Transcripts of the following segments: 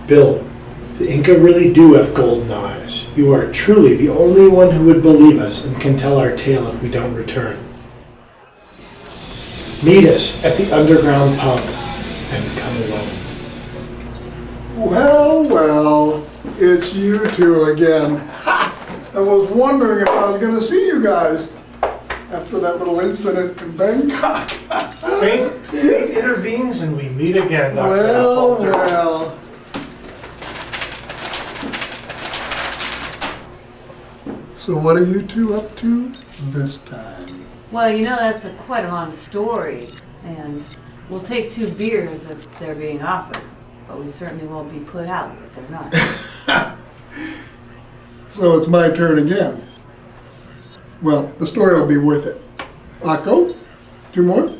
Bill, the Inca really do have golden eyes. You are truly the only one who would believe us and can tell our tale if we don't return. Meet us at the underground pub and come alone. Well, well, it's you two again. Ha! I was wondering if I was going to see you guys after that little incident in Bangkok. Fate intervenes and we meet again, Dr. Well, Affolter. well. So what are you two up to this time? Well, you know, that's quite a long story, and we'll take 2 beers if they're being offered, but we certainly won't be put out if they're not. So it's my turn again. Well, the story will be worth it. Akko, 2 more?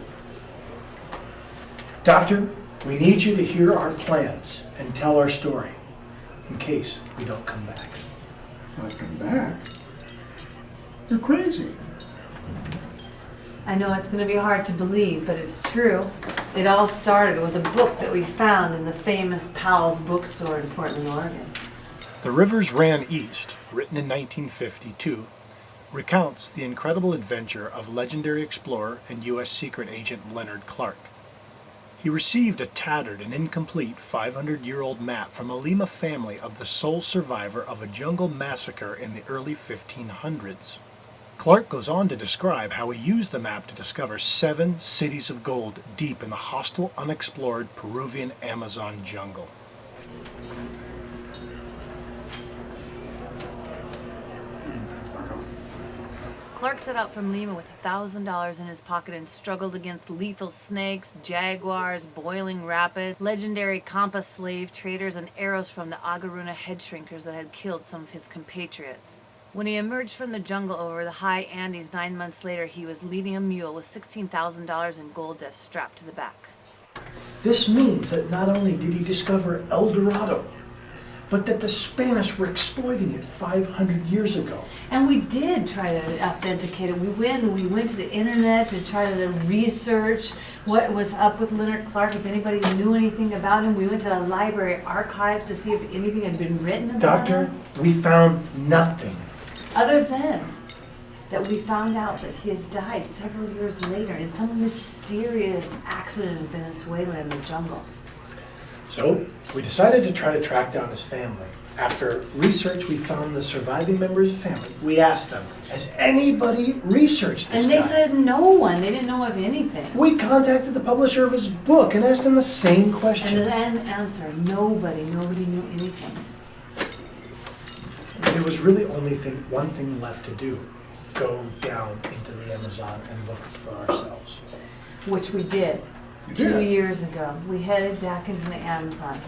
Doctor, we need you to hear our plans and tell our story, in case we don't come back. Not come back? You're crazy. I know it's going to be hard to believe, but it's true. It all started with a book that we found in the famous Powell's bookstore in Portland, Oregon. The Rivers Ran East, written in 1952, recounts the incredible adventure of legendary explorer and U.S. secret agent Leonard Clark. He received a tattered and incomplete 500-year-old map from a Lima family of the sole survivor of a jungle massacre in the early 1500s. Clark goes on to describe how he used the map to discover 7 cities of gold deep in the hostile, unexplored Peruvian Amazon jungle. Clark set out from Lima with $1,000 in his pocket and struggled against lethal snakes, jaguars, boiling rapids, legendary Campa slave traders, and arrows from the Agaruna head shrinkers that had killed some of his compatriots. When he emerged from the jungle over the high Andes 9 months later, he was leading a mule with $16,000 in gold dust strapped to the back. This means that not only did he discover El Dorado, but that the Spanish were exploiting it 500 years ago. And we did try to authenticate it. We went to the internet to try to research what was up with Leonard Clark, if anybody knew anything about him. We went to the library archives to see if anything had been written about him. Doctor, we found nothing. Other than that we found out that he had died several years later in some mysterious accident in Venezuela in the jungle. So, we decided to try to track down his family. After research, we found the surviving members of the family. We asked them, has anybody researched this And they guy? said no one. They didn't know of anything. We contacted the publisher of his book and asked him the same question. And the answer, nobody knew anything. There was really only one thing left to do. Go down into the Amazon and look for ourselves. Which we did. You 2 did? years ago. We headed back into the Amazon.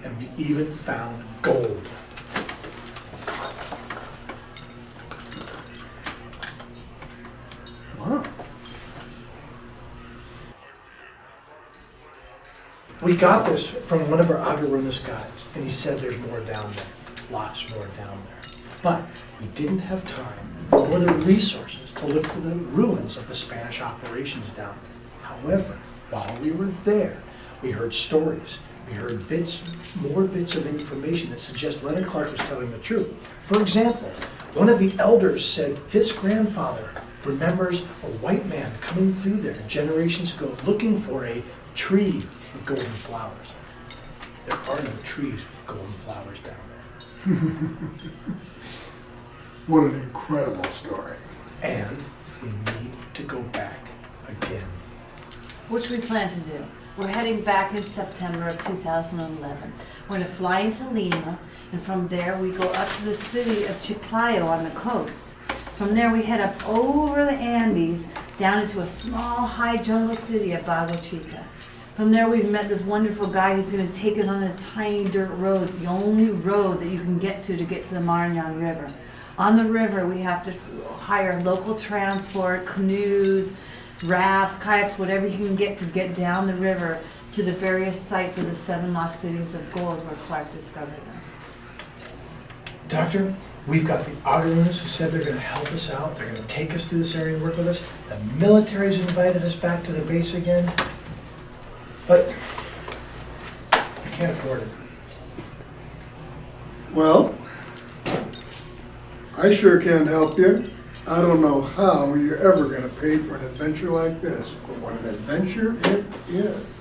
And we even found gold. Wow. We got this from one of our Agarunas guys, and he said there's more down there. Lots more down there. But we didn't have time or the resources to look for the ruins of the Spanish operations down there. However, while we were there, we heard stories. We heard more bits of information that suggest Leonard Clark was telling the truth. For example, one of the elders said his grandfather remembers a white man coming through there generations ago looking for a tree with golden flowers. There are no trees with golden flowers down there. What an incredible story. And we need to go back again. Which we plan to do. We're heading back in September of 2011. We're going to fly into Lima, and from there we go up to the city of Chiclayo on the coast. From there we head up over the Andes, down into a small, high jungle city of Bagua Chica. From there we've met this wonderful guy who's going to take us on this tiny dirt road. It's the only road that you can get to the Marañón River. On the river we have to hire local transport, canoes, rafts, kayaks, whatever you can get down the river to the various sites of the 7 lost cities of gold where Clark discovered them. Doctor, we've got the Agarunas who said they're going to help us out. They're going to take us to this area and work with us. The military's invited us back to the base again. But can't afford it. Well, I sure can't help you. I don't know how you're ever gonna pay for an adventure like this, but what an adventure it is.